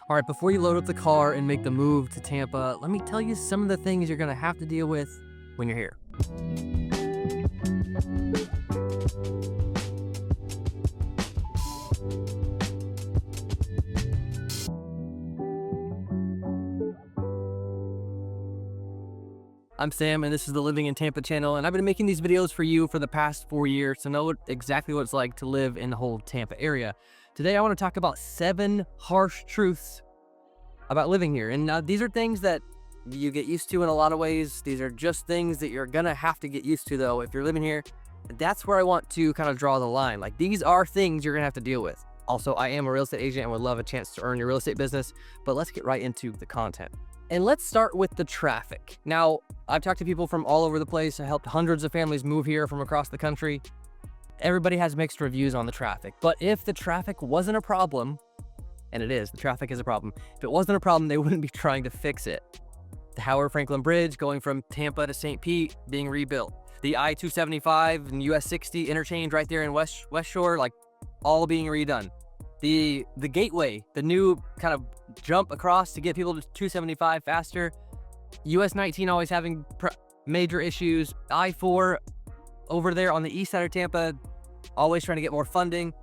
All right, before you load up the car and make the move to Tampa, let me tell you some of the things you're going to have to deal with when you're here. I'm Sam, and this is the Living in Tampa channel, and I've been making these videos for you for the past 4 years to know exactly what it's like to live in the whole Tampa area. Today, I want to talk about 7 harsh truths about living here. And these are things that you get used to in a lot of ways. These are just things that you're gonna have to get used to, though, if you're living here. That's where I want to kind of draw the line. Like, these are things you're gonna have to deal with. Also, I am a real estate agent and would love a chance to earn your real estate business, but let's get right into the content. And let's start with the traffic. Now, I've talked to people from all over the place. I helped hundreds of families move here from across the country. Everybody has mixed reviews on the traffic, but if the traffic wasn't a problem, and it is, the traffic is a problem. If it wasn't a problem, they wouldn't be trying to fix it. The Howard Franklin Bridge going from Tampa to St. Pete being rebuilt. The I-275 and US 60 interchange right there in West Shore, like, all being redone. The gateway, the new kind of jump across to get people to 275 faster. US 19 always having major issues. I-4 over there on the east side of Tampa, always trying to get more funding.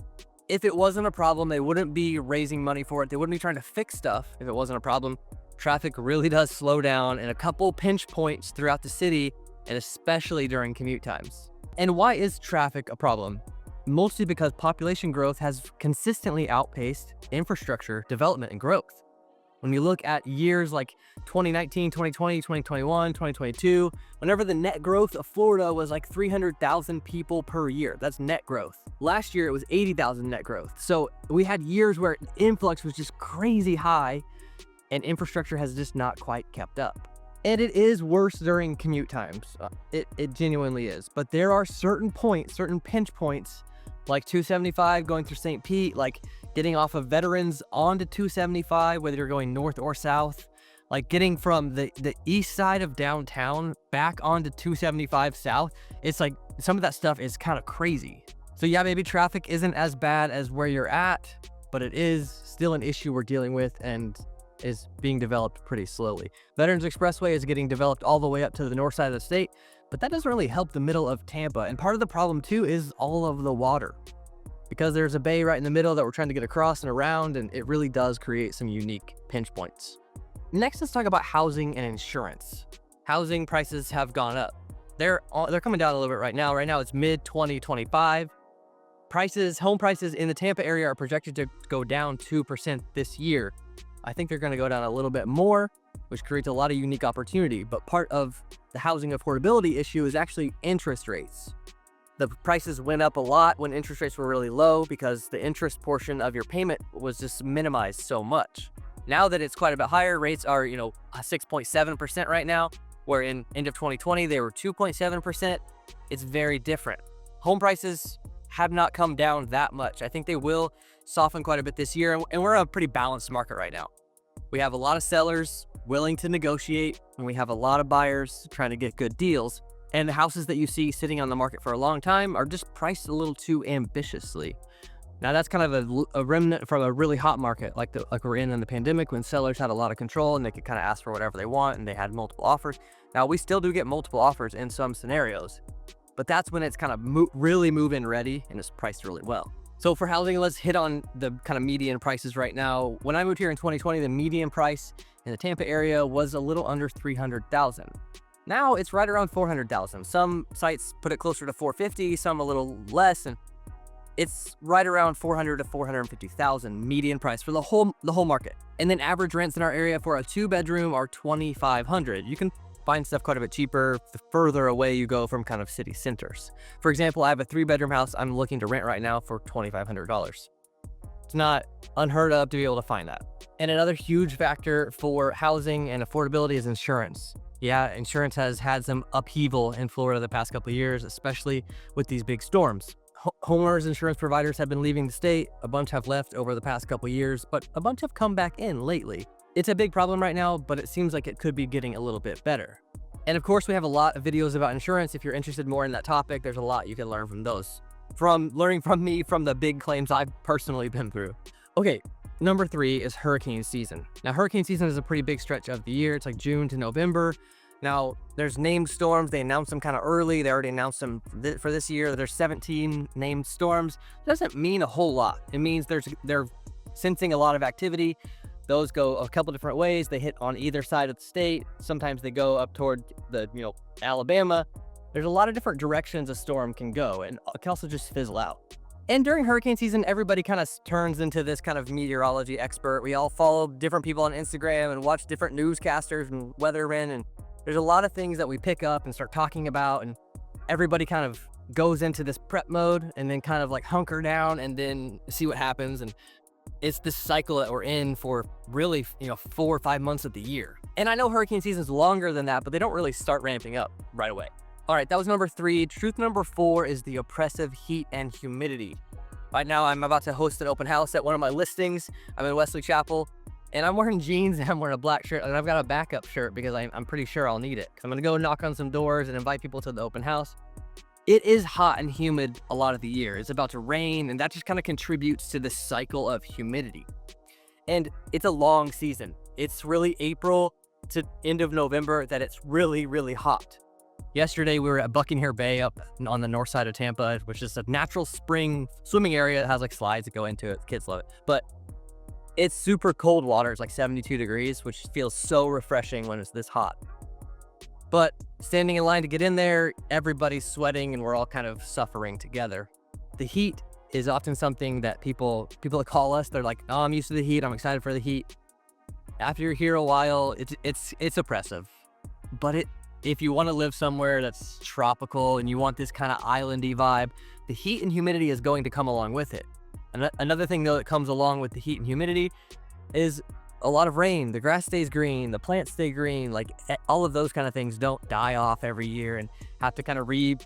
If it wasn't a problem, they wouldn't be raising money for it. They wouldn't be trying to fix stuff if it wasn't a problem. Traffic really does slow down in a couple pinch points throughout the city, and especially during commute times. And why is traffic a problem? Mostly because population growth has consistently outpaced infrastructure development and growth. When you look at years like 2019, 2020, 2021, 2022, whenever the net growth of Florida was like 300,000 people per year, that's net growth. Last year, it was 80,000 net growth. So we had years where influx was just crazy high and infrastructure has just not quite kept up. And it is worse during commute times. It genuinely is. But there are certain points, certain pinch points, like 275 going through St. Pete, like getting off of Veterans onto 275, whether you're going north or south, like getting from the east side of downtown back onto 275 south. It's like some of that stuff is kind of crazy. So yeah, maybe traffic isn't as bad as where you're at, but it is still an issue we're dealing with and is being developed pretty slowly. Veterans Expressway is getting developed all the way up to the north side of the state, but that doesn't really help the middle of Tampa. And part of the problem too is all of the water, because there's a bay right in the middle that we're trying to get across and around, and it really does create some unique pinch points. Next, let's talk about housing and insurance. Housing prices have gone up. They're coming down a little bit right now. Right now it's mid-2025. Home prices in the Tampa area are projected to go down 2% this year. I think they're going to go down a little bit more, which creates a lot of unique opportunity. But part of the housing affordability issue is actually interest rates. The prices went up a lot when interest rates were really low because the interest portion of your payment was just minimized so much. Now that it's quite a bit higher, rates are, 6.7% right now, where in end of 2020, they were 2.7%. It's very different. Home prices have not come down that much. I think they will soften quite a bit this year, and we're in a pretty balanced market right now. We have a lot of sellers willing to negotiate, and we have a lot of buyers trying to get good deals. And the houses that you see sitting on the market for a long time are just priced a little too ambitiously. Now, that's kind of a remnant from a really hot market like we're in the pandemic, when sellers had a lot of control and they could kind of ask for whatever they want and they had multiple offers. Now, we still do get multiple offers in some scenarios, but that's when it's kind of really move-in ready and it's priced really well. So for housing, let's hit on the kind of median prices right now. When I moved here in 2020, the median price in the Tampa area was a little under $300,000. Now it's right around $400,000. Some sites put it closer to $450,000, some a little less, and it's right around $400,000 to $450,000 median price for the whole market. And then average rents in our area for a 2-bedroom are $2,500. You can find stuff quite a bit cheaper the further away you go from kind of city centers. For example, I have a 3-bedroom house I'm looking to rent right now for $2,500. It's not unheard of to be able to find that. And another huge factor for housing and affordability is insurance. Yeah, insurance has had some upheaval in Florida the past couple of years, especially with these big storms. Homeowners insurance providers have been leaving the state. A bunch have left over the past couple of years, but a bunch have come back in lately. It's a big problem right now, but it seems like it could be getting a little bit better. And of course, we have a lot of videos about insurance. If you're interested more in that topic, there's a lot you can learn from those. From learning from me from the big claims I've personally been through. Okay, Number 3 is hurricane season. Now, hurricane season is a pretty big stretch of the year. It's like June to November. Now, there's named storms. They announced them kind of early. They already announced them for this year. There's 17 named storms. It doesn't mean a whole lot. It means they're sensing a lot of activity. Those go a couple different ways. They hit on either side of the state. Sometimes they go up toward the, Alabama. There's a lot of different directions a storm can go, and it can also just fizzle out. And during hurricane season, everybody kind of turns into this kind of meteorology expert. We all follow different people on Instagram and watch different newscasters and weathermen, and there's a lot of things that we pick up and start talking about, and everybody kind of goes into this prep mode and then kind of like hunker down and then see what happens. And it's this cycle that we're in for really, 4 or 5 months of the year. And I know hurricane season is longer than that, but they don't really start ramping up right away. All right, that was number 3. Truth number 4 is the oppressive heat and humidity. Right now, I'm about to host an open house at one of my listings. I'm in Wesley Chapel, and I'm wearing jeans and I'm wearing a black shirt, and I've got a backup shirt because I'm pretty sure I'll need it. I'm gonna go knock on some doors and invite people to the open house. It is hot and humid a lot of the year. It's about to rain, and that just kind of contributes to the cycle of humidity. And it's a long season. It's really April to end of November that it's really, really hot. Yesterday, we were at Buckingham Bay up on the north side of Tampa, which is a natural spring swimming area. It has like slides that go into it. The kids love it. But it's super cold water. It's like 72 degrees, which feels so refreshing when it's this hot. But standing in line to get in there, everybody's sweating and we're all kind of suffering together. The heat is often something that people that call us, they're like, oh, I'm used to the heat. I'm excited for the heat. After you're here a while, it's oppressive. But if you want to live somewhere that's tropical and you want this kind of islandy vibe, the heat and humidity is going to come along with it. Another thing, though, that comes along with the heat and humidity is a lot of rain. The grass stays green, the plants stay green, like all of those kind of things don't die off every year and have to kind of be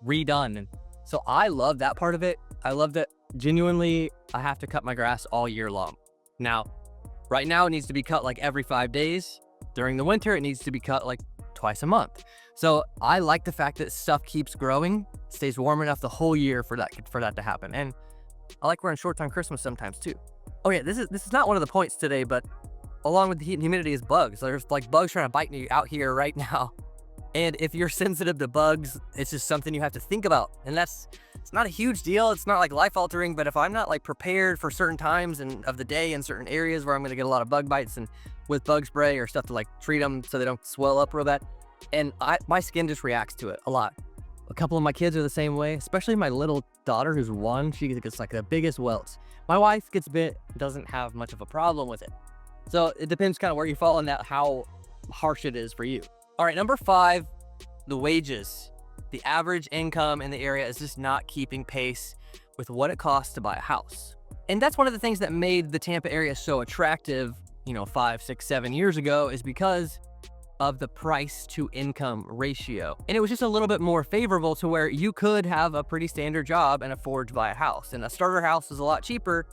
redone. And so I love that part of it. I love that genuinely I have to cut my grass all year long. Now, right now it needs to be cut like every 5 days. During the winter, it needs to be cut like twice a month. So I like the fact that stuff keeps growing, stays warm enough the whole year for that to happen. And I like wearing shorts on Christmas sometimes too. Oh yeah, this is not one of the points today, but along with the heat and humidity is bugs. There's like bugs trying to bite me out here right now. And if you're sensitive to bugs, it's just something you have to think about. And it's not a huge deal. It's not like life altering, but if I'm not like prepared for certain times of the day in certain areas where I'm going to get a lot of bug bites and with bug spray or stuff to like treat them so they don't swell up real bad. And my skin just reacts to it a lot. A couple of my kids are the same way, especially my little daughter who's 1. She gets like the biggest welts. My wife gets bit, doesn't have much of a problem with it. So it depends kind of where you fall on that, how harsh it is for you. All right, number 5, the wages. The average income in the area is just not keeping pace with what it costs to buy a house. And that's one of the things that made the Tampa area so attractive, 5, 6, 7 years ago, is because of the price to income ratio. And it was just a little bit more favorable to where you could have a pretty standard job and afford to buy a house. And a starter house is a lot cheaper.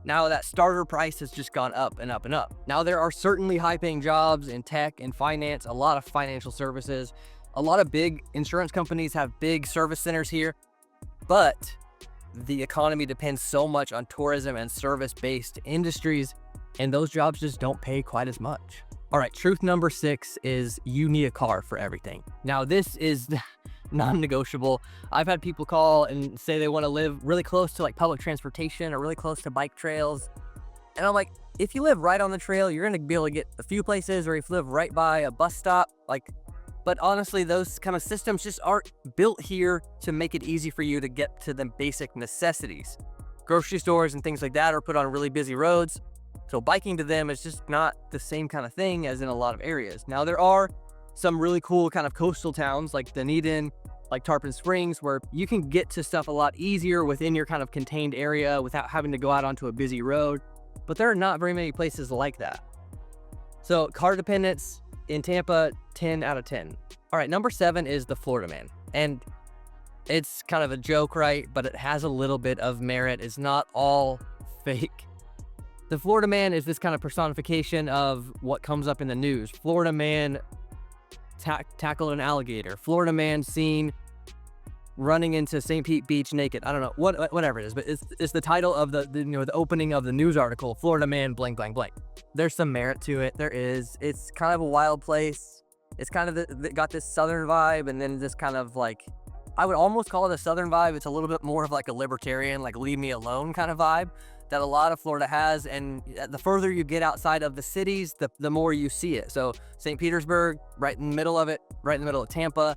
Now that starter price has just gone up and up and up. Now there are certainly high paying jobs in tech and finance, a lot of financial services, a lot of big insurance companies have big service centers here, but the economy depends so much on tourism and service-based industries, and those jobs just don't pay quite as much. All right, truth number 6 is you need a car for everything. Now this is non-negotiable. I've had people call and say they want to live really close to like public transportation or really close to bike trails. And I'm like, if you live right on the trail, you're going to be able to get a few places, or if you live right by a bus stop, but honestly, those kind of systems just aren't built here to make it easy for you to get to the basic necessities. Grocery stores and things like that are put on really busy roads. So biking to them is just not the same kind of thing as in a lot of areas. Now there are some really cool kind of coastal towns like Dunedin, like Tarpon Springs, where you can get to stuff a lot easier within your kind of contained area without having to go out onto a busy road. But there are not very many places like that. So car dependence in Tampa, 10 out of 10. All right, number 7 is the Florida man. And it's kind of a joke, right? But it has a little bit of merit. It's not all fake. The Florida man is this kind of personification of what comes up in the news. Florida man tackled an alligator. Florida man seen running into St. Pete Beach naked. I don't know, whatever it is, but it's the title of the opening of the news article, Florida man blank blank blank. There's some merit to it. There is. It's kind of a wild place. It's kind of got this southern vibe, and then this kind of like, I would almost call it a southern vibe. It's a little bit more of like a libertarian, like leave me alone kind of vibe that a lot of Florida has. And the further you get outside of the cities, the more you see it. So St. Petersburg, right in the middle of it, right in the middle of Tampa,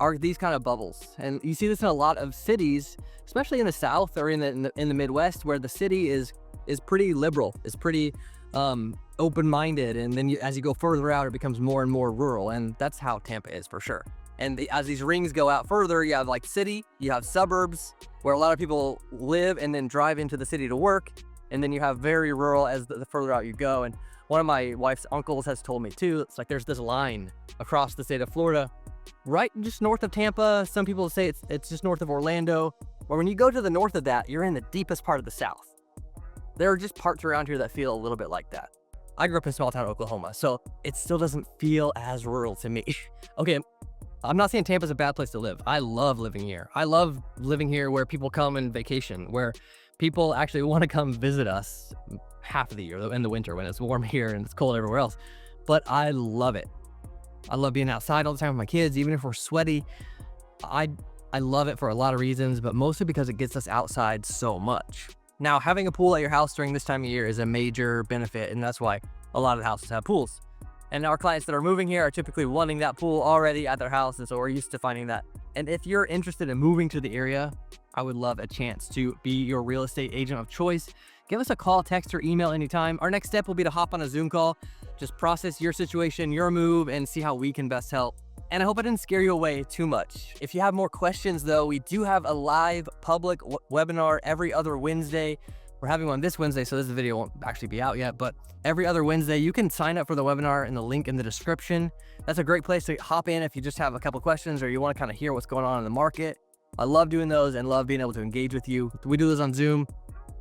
are these kind of bubbles. And you see this in a lot of cities, especially in the South or in the Midwest, where the city is pretty liberal, is pretty open-minded. And then as you go further out, it becomes more and more rural. And that's how Tampa is for sure. And as these rings go out further, you have like city, you have suburbs where a lot of people live and then drive into the city to work. And then you have very rural as the further out you go. And one of my wife's uncles has told me too, it's like there's this line across the state of Florida, right just north of Tampa. Some people say it's just north of Orlando. But when you go to the north of that, you're in the deepest part of the South. There are just parts around here that feel a little bit like that. I grew up in small town Oklahoma, so it still doesn't feel as rural to me. Okay, I'm not saying Tampa's a bad place to live. I love living here. I love living here where people come and vacation, where people actually want to come visit us half of the year in the winter when it's warm here and it's cold everywhere else. But I love it. I love being outside all the time with my kids, even if we're sweaty. I love it for a lot of reasons, but mostly because it gets us outside so much. Now, having a pool at your house during this time of year is a major benefit, and that's why a lot of the houses have pools. And our clients that are moving here are typically wanting that pool already at their house, and so we're used to finding that. And if you're interested in moving to the area, I would love a chance to be your real estate agent of choice. Give us a call, text, or email anytime. Our next step will be to hop on a Zoom call, just process your situation, your move, and see how we can best help. And I hope I didn't scare you away too much. If you have more questions though, we do have a live public webinar every other Wednesday. We're having one this Wednesday, so this video won't actually be out yet, but every other Wednesday, you can sign up for the webinar in the link in the description. That's a great place to hop in if you just have a couple questions or you want to kind of hear what's going on in the market. I love doing those and love being able to engage with you. We do those on Zoom.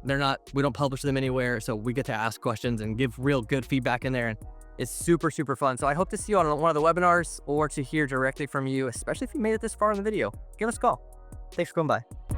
We don't publish them anywhere, so we get to ask questions and give real good feedback in there. And it's super, super fun. So I hope to see you on one of the webinars or to hear directly from you, especially if you made it this far in the video. Give us a call. Thanks for coming by.